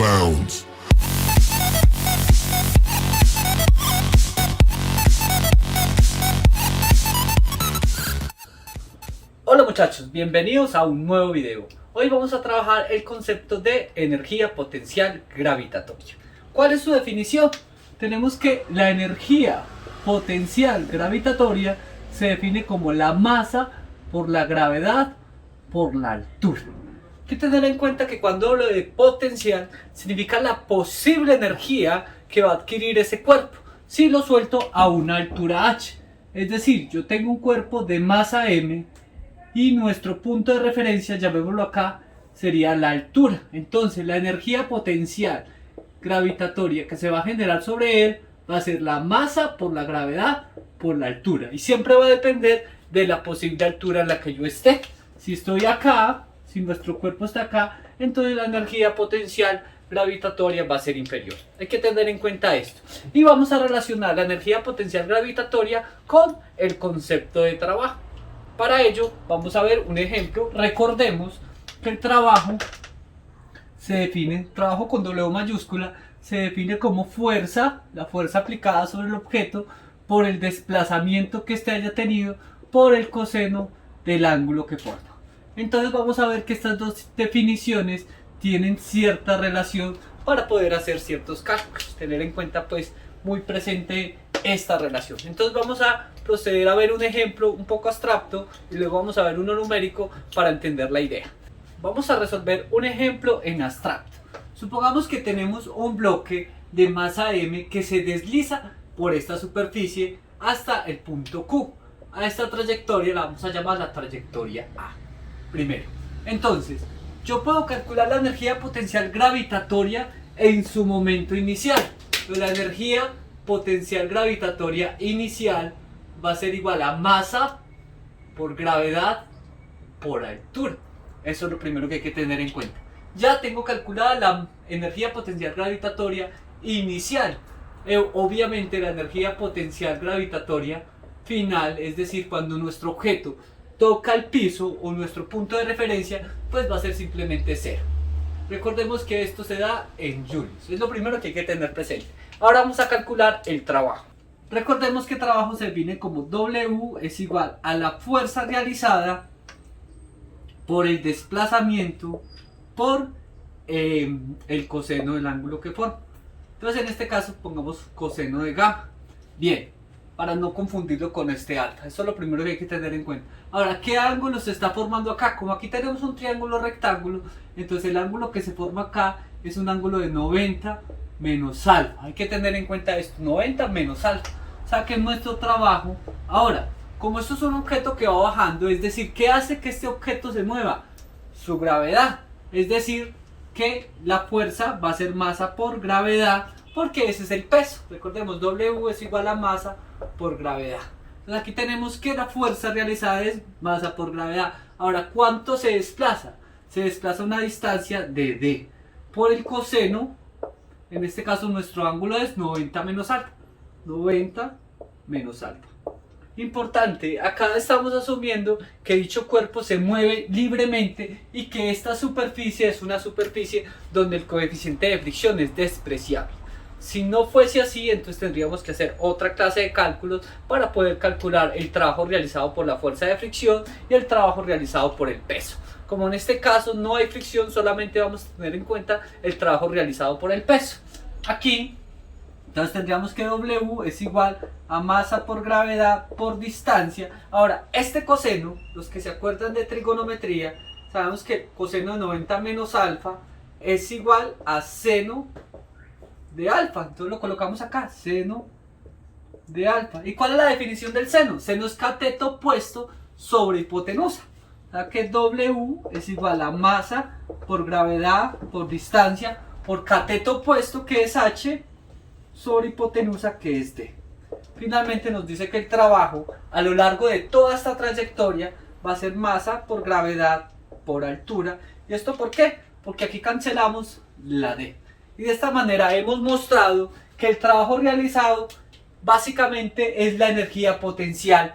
bounds. Hola muchachos, bienvenidos a un nuevo video. Hoy vamos a trabajar el concepto de energía potencial gravitatoria. ¿Cuál es su definición? Tenemos que la energía potencial gravitatoria se define como la masa por la gravedad por la altura. Hay que tener en cuenta que cuando hablo de potencial significa la posible energía que va a adquirir ese cuerpo si lo suelto a una altura h. Es decir, yo tengo un cuerpo de masa m y nuestro punto de referencia, llamémoslo acá, sería la altura. Entonces la energía potencial gravitatoria que se va a generar sobre él va a ser la masa por la gravedad por la altura, y siempre va a depender de la posible altura en la que yo esté. Si estoy acá, si nuestro cuerpo está acá, entonces la energía potencial gravitatoria va a ser inferior. Hay que tener en cuenta esto, y vamos a relacionar la energía potencial gravitatoria con el concepto de trabajo. Para ello vamos a ver un ejemplo. Recordemos que el trabajo se define, trabajo con W mayúscula, se define como fuerza, la fuerza aplicada sobre el objeto por el desplazamiento que éste haya tenido por el coseno del ángulo que forma. Entonces vamos a ver que estas dos definiciones tienen cierta relación para poder hacer ciertos cálculos. Tener en cuenta pues muy presente esta relación. Entonces vamos a proceder a ver un ejemplo un poco abstracto y luego vamos a ver uno numérico para entender la idea. Vamos a resolver un ejemplo en abstracto. Supongamos que tenemos un bloque de masa m que se desliza por esta superficie hasta el punto Q. A esta trayectoria la vamos a llamar la trayectoria A. Primero, entonces yo puedo calcular la energía potencial gravitatoria en su momento inicial. La energía potencial gravitatoria inicial va a ser igual a masa por gravedad por altura. Eso es lo primero que hay que tener en cuenta. Ya tengo calculada la energía potencial gravitatoria inicial. Obviamente la energía potencial gravitatoria final, es decir, cuando nuestro objeto toca el piso o nuestro punto de referencia, pues va a ser simplemente cero. Recordemos que esto se da en joules. Es lo primero que hay que tener presente. Ahora vamos a calcular el trabajo. Recordemos que trabajo se define como W es igual a la fuerza realizada por el desplazamiento por el coseno del ángulo que forma. Entonces en este caso pongamos coseno de gamma. Bien, para no confundirlo con este alfa. Eso es lo primero que hay que tener en cuenta. Ahora, ¿qué ángulo se está formando acá? Como aquí tenemos un triángulo rectángulo, entonces el ángulo que se forma acá es un ángulo de 90 menos alfa. Hay que tener en cuenta esto, 90 menos alfa. O sea que es nuestro trabajo. Ahora, como esto es un objeto que va bajando, es decir, ¿qué hace que este objeto se mueva? Su gravedad. Es decir, que la fuerza va a ser masa por gravedad, porque ese es el peso. Recordemos, W es igual a masa por gravedad. Entonces aquí tenemos que la fuerza realizada es masa por gravedad. Ahora, ¿cuánto se desplaza? Se desplaza una distancia de D por el coseno. En este caso nuestro ángulo es 90 menos alfa. 90 menos alfa. Importante, acá estamos asumiendo que dicho cuerpo se mueve libremente y que esta superficie es una superficie donde el coeficiente de fricción es despreciable. Si no fuese así, entonces tendríamos que hacer otra clase de cálculos para poder calcular el trabajo realizado por la fuerza de fricción y el trabajo realizado por el peso. Como en este caso no hay fricción, solamente vamos a tener en cuenta el trabajo realizado por el peso. Aquí, entonces tendríamos que W es igual a masa por gravedad por distancia. Ahora, este coseno, los que se acuerdan de trigonometría, sabemos que el coseno de 90 menos alfa es igual a seno de alfa. Entonces lo colocamos acá, seno de alfa. ¿Y cuál es la definición del seno? Seno es cateto opuesto sobre hipotenusa. O sea que W es igual a masa por gravedad por distancia por cateto opuesto, que es H, sobre hipotenusa, que es D. Finalmente nos dice que el trabajo a lo largo de toda esta trayectoria va a ser masa por gravedad por altura. ¿Y esto por qué? Porque aquí cancelamos la D. Y de esta manera hemos mostrado que el trabajo realizado básicamente es la energía potencial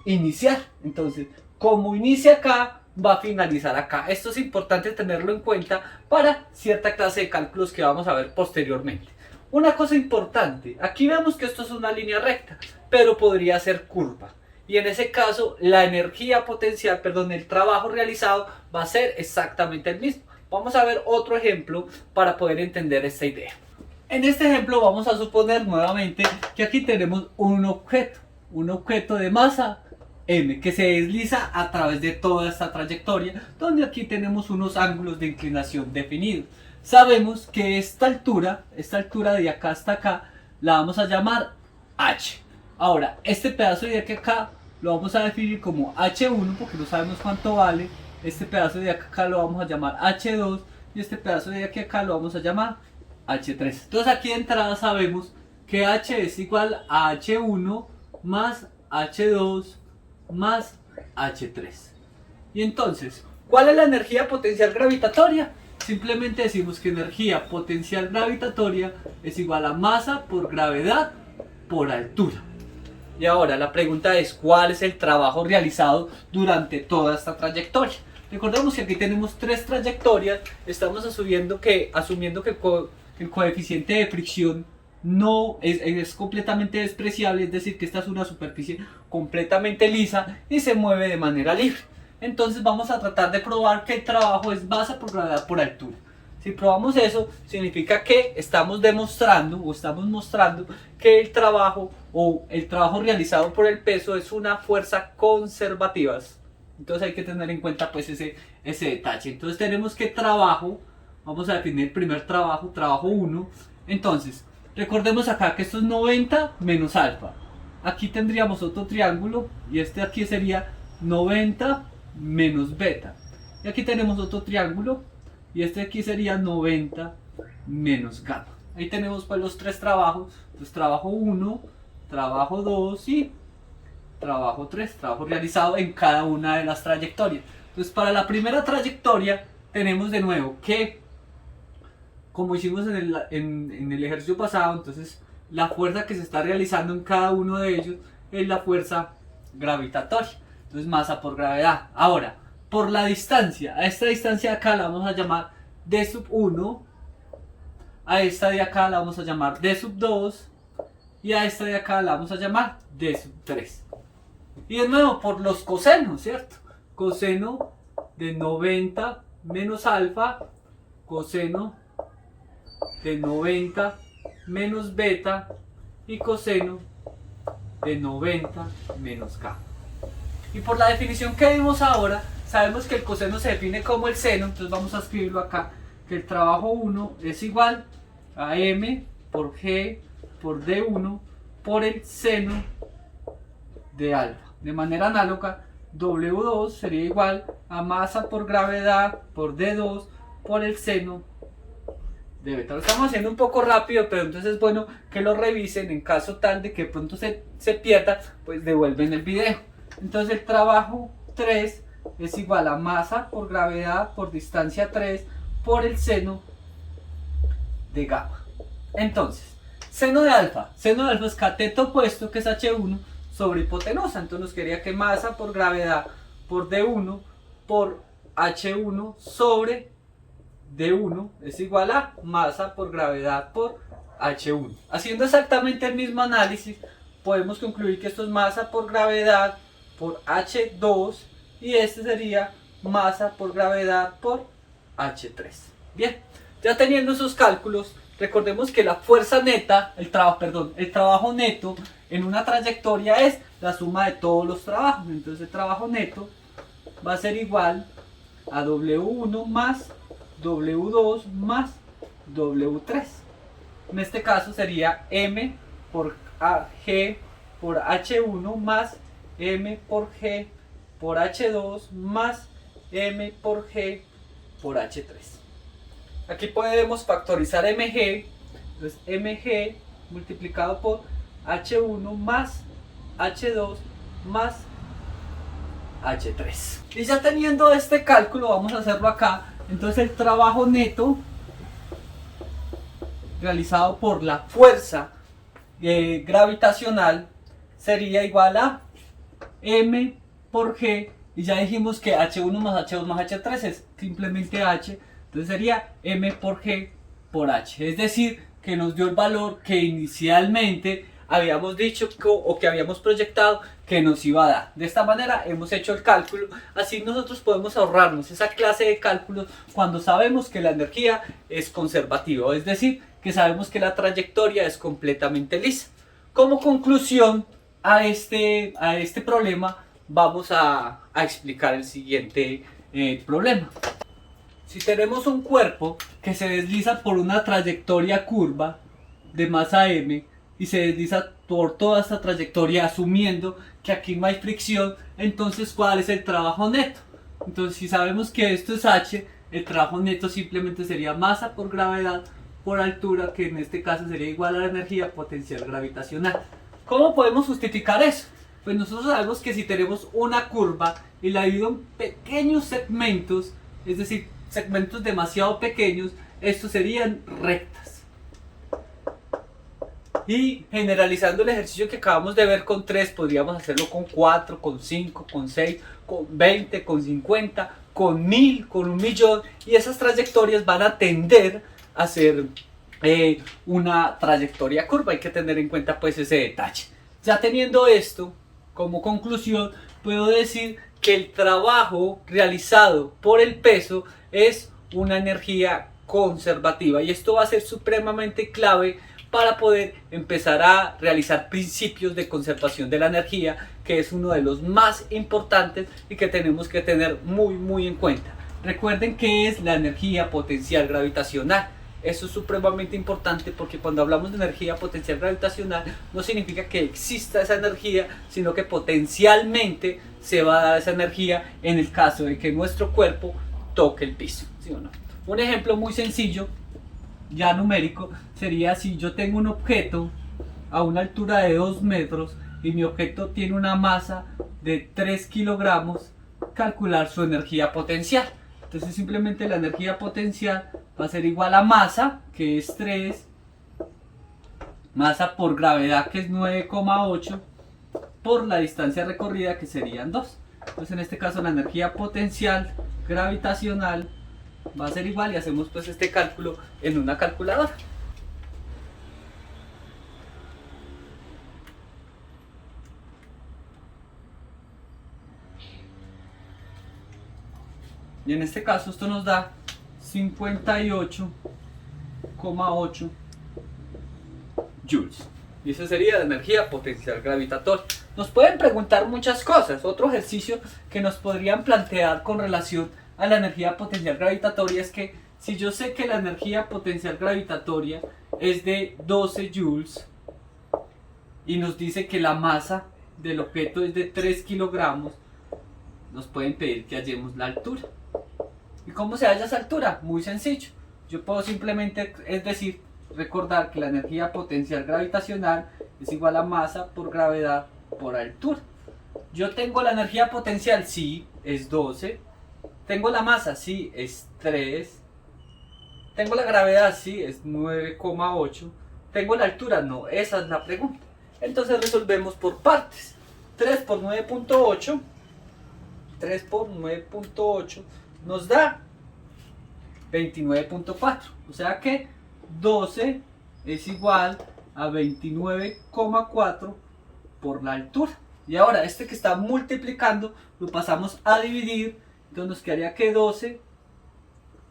inicial. Entonces, como inicia acá, va a finalizar acá. Esto es importante tenerlo en cuenta para cierta clase de cálculos que vamos a ver posteriormente. Una cosa importante, aquí vemos que esto es una línea recta, pero podría ser curva. Y en ese caso, la energía potencial, perdón, el trabajo realizado va a ser exactamente el mismo. Vamos a ver otro ejemplo para poder entender esta idea. En este ejemplo vamos a suponer nuevamente que aquí tenemos un objeto de masa m que se desliza a través de toda esta trayectoria, donde aquí tenemos unos ángulos de inclinación definidos. Sabemos que esta altura de acá hasta acá, la vamos a llamar h. Ahora, este pedazo de aquí acá lo vamos a definir como h1 porque no sabemos cuánto vale. Este pedazo de acá lo vamos a llamar h2 y este pedazo de aquí acá lo vamos a llamar h3. Entonces aquí de entrada sabemos que h es igual a h1 más h2 más h3. Y entonces, ¿cuál es la energía potencial gravitatoria? Simplemente decimos que energía potencial gravitatoria es igual a masa por gravedad por altura. Y ahora la pregunta es, ¿cuál es el trabajo realizado durante toda esta trayectoria? Recordemos que aquí tenemos tres trayectorias. Estamos asumiendo que el coeficiente de fricción no es completamente despreciable, es decir, que esta es una superficie completamente lisa y se mueve de manera libre. Entonces vamos a tratar de probar que el trabajo es masa por gravedad por altura. Si probamos eso, significa que estamos demostrando o estamos mostrando que el trabajo realizado por el peso es una fuerza conservativa. Entonces hay que tener en cuenta pues ese detalle. Entonces tenemos que trabajo, vamos a definir el primer trabajo 1. Entonces, recordemos acá que esto es 90 menos alfa. Aquí tendríamos otro triángulo y este aquí sería 90 menos beta. Y aquí tenemos otro triángulo y este aquí sería 90 menos gamma. Ahí tenemos pues los tres trabajos. Entonces trabajo 1, trabajo 2 y trabajo 3, trabajo realizado en cada una de las trayectorias. Entonces para la primera trayectoria tenemos de nuevo que, como hicimos en el ejercicio pasado, entonces la fuerza que se está realizando en cada uno de ellos es la fuerza gravitatoria. Entonces masa por gravedad. Ahora, por la distancia, a esta distancia de acá la vamos a llamar d sub 1, a esta de acá la vamos a llamar d sub 2 y a esta de acá la vamos a llamar d sub 3. Y de nuevo por los cosenos, ¿cierto? Coseno de 90 menos alfa, coseno de 90 menos beta y coseno de 90 menos gamma. Y por la definición que vimos ahora, sabemos que el coseno se define como el seno, entonces vamos a escribirlo acá, que el trabajo 1 es igual a m por g por d1 por el seno de alfa. De manera análoga, W2 sería igual a masa por gravedad por D2 por el seno de beta. Lo estamos haciendo un poco rápido, pero entonces es bueno que lo revisen. En caso tal de que pronto se pierda, pues devuelven el video. Entonces el trabajo 3 es igual a masa por gravedad por distancia 3 por el seno de gamma. Entonces, seno de alfa es cateto opuesto, que es H1 sobre hipotenusa. Entonces nos quedaría que masa por gravedad por D1 por H1 sobre D1 es igual a masa por gravedad por H1. Haciendo exactamente el mismo análisis, podemos concluir que esto es masa por gravedad por H2 y este sería masa por gravedad por H3. Bien, ya teniendo esos cálculos, recordemos que la fuerza neta, el trabajo neto en una trayectoria es la suma de todos los trabajos. Entonces el trabajo neto va a ser igual a W1 más W2 más W3. En este caso sería M por G por H1 más M por G por H2 más M por G por H3. Aquí podemos factorizar mg, entonces mg multiplicado por h1 más h2 más h3. Y ya teniendo este cálculo, vamos a hacerlo acá. Entonces el trabajo neto realizado por la fuerza gravitacional sería igual a m por g y ya dijimos que H1 más H2 más H3 es simplemente H, entonces sería M por G por H, es decir, que nos dio el valor que inicialmente habíamos dicho o que habíamos proyectado que nos iba a dar. De esta manera hemos hecho el cálculo, así nosotros podemos ahorrarnos esa clase de cálculos cuando sabemos que la energía es conservativa, es decir, que sabemos que la trayectoria es completamente lisa. Como conclusión a este problema vamos a explicar el siguiente problema. Si tenemos un cuerpo que se desliza por una trayectoria curva de masa m y se desliza por toda esta trayectoria asumiendo que aquí no hay fricción, entonces ¿cuál es el trabajo neto? Entonces si sabemos que esto es h, el trabajo neto simplemente sería masa por gravedad por altura, que en este caso sería igual a la energía potencial gravitacional. ¿Cómo podemos justificar eso? Pues nosotros sabemos que si tenemos una curva y la divido en pequeños segmentos, es decir, segmentos demasiado pequeños, estos serían rectas. Y generalizando el ejercicio que acabamos de ver con 3, podríamos hacerlo con 4, con 5, con 6, con 20, con 50, con 1000, con 1.000.000, y esas trayectorias van a tender a ser una trayectoria curva. Hay que tener en cuenta pues ese detalle. Ya teniendo esto como conclusión, puedo decir que el trabajo realizado por el peso es una energía conservativa, y esto va a ser supremamente clave para poder empezar a realizar principios de conservación de la energía, que es uno de los más importantes y que tenemos que tener muy en cuenta. Recuerden que es la energía potencial gravitacional. Eso es supremamente importante, porque cuando hablamos de energía potencial gravitacional no significa que exista esa energía, sino que potencialmente se va a dar esa energía en el caso de que nuestro cuerpo toque el piso, ¿sí o no? Un ejemplo muy sencillo, ya numérico, sería si yo tengo un objeto a una altura de 2 metros y mi objeto tiene una masa de 3 kilogramos, calcular su energía potencial. Entonces simplemente la energía potencial va a ser igual a masa, que es 3, masa por gravedad, que es 9,8, por la distancia recorrida, que serían 2. Entonces en este caso la energía potencial gravitacional va a ser igual, y hacemos pues este cálculo en una calculadora. Y en este caso esto nos da 58,8 joules. Y esa sería la energía potencial gravitatoria. Nos pueden preguntar muchas cosas. Otro ejercicio que nos podrían plantear con relación a la energía potencial gravitatoria es que si yo sé que la energía potencial gravitatoria es de 12 joules y nos dice que la masa del objeto es de 3 kilogramos, nos pueden pedir que hallemos la altura. ¿Y cómo se halla esa altura? Muy sencillo. Yo puedo simplemente, es decir, recordar que la energía potencial gravitacional es igual a masa por gravedad por altura. Yo tengo la energía potencial, sí, es 12. Tengo la masa, sí, es 3. Tengo la gravedad, sí, es 9,8. Tengo la altura, no, esa es la pregunta. Entonces resolvemos por partes. 3 por 9,8. 3 por 9,8 nos da 29,4. O sea que 12 es igual a 29,4 por la altura. Y ahora este que está multiplicando lo pasamos a dividir. Entonces nos quedaría que 12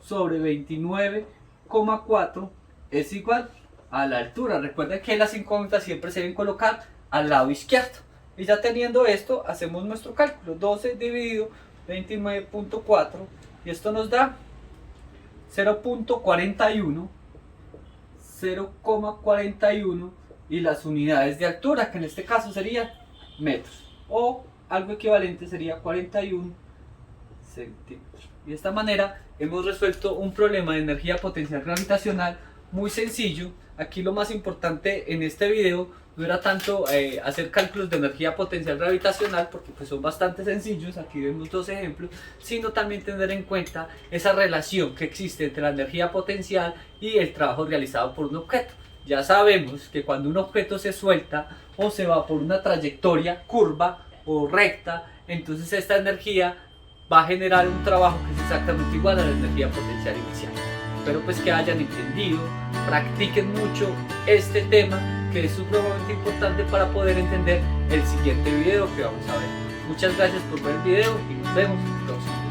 sobre 29,4 es igual a la altura. Recuerden que las incógnitas siempre se deben colocar al lado izquierdo. Y ya teniendo esto, hacemos nuestro cálculo. 12 dividido 29,4, y esto nos da 0,41, 0,41, y las unidades de altura, que en este caso serían metros, o algo equivalente sería 41 centímetros. Y de esta manera hemos resuelto un problema de energía potencial gravitacional muy sencillo. Aquí lo más importante en este video no era tanto hacer cálculos de energía potencial gravitacional, porque pues son bastante sencillos, aquí vemos dos ejemplos, sino también tener en cuenta esa relación que existe entre la energía potencial y el trabajo realizado por un objeto. Ya sabemos que cuando un objeto se suelta o se va por una trayectoria curva o recta, entonces esta energía va a generar un trabajo que es exactamente igual a la energía potencial inicial. Espero pues que hayan entendido, practiquen mucho este tema que es supremamente importante para poder entender el siguiente video que vamos a ver. Muchas gracias por ver el video y nos vemos en el próximo.